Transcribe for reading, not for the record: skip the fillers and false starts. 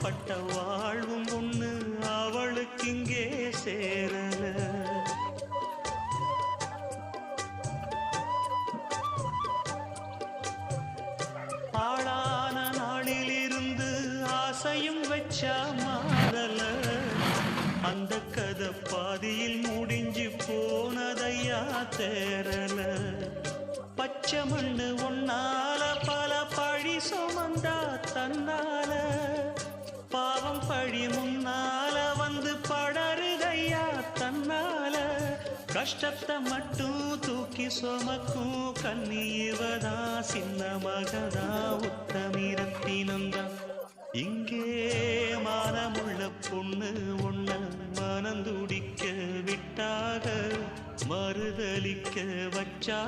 பட்ட வாழ்வும் ஒண்ணு அவளுக்கு இங்கே சேரல. ஆளான நாளிலிருந்து ஆசையும் வச்சா மாறல. அந்த கதை பாதியில் முடிஞ்சு போனதையா தேரல. பச்சை மண்ணு ஒன்னால பல பழி சுமந்தா தன்னால. பாவம் பழி முன்னால வந்து படருதையா தன்னால. கஷ்டத்தை மட்டும் தூக்கி சுமக்கும் கண்ணீவதா சின்ன மகதா உத்தமிரத்தினந்தான். இங்கே மானமுள்ள பொண்ணு ஒண்ண மனந்துடிக்க விட்டாக மறுதலிக்க வச்சா.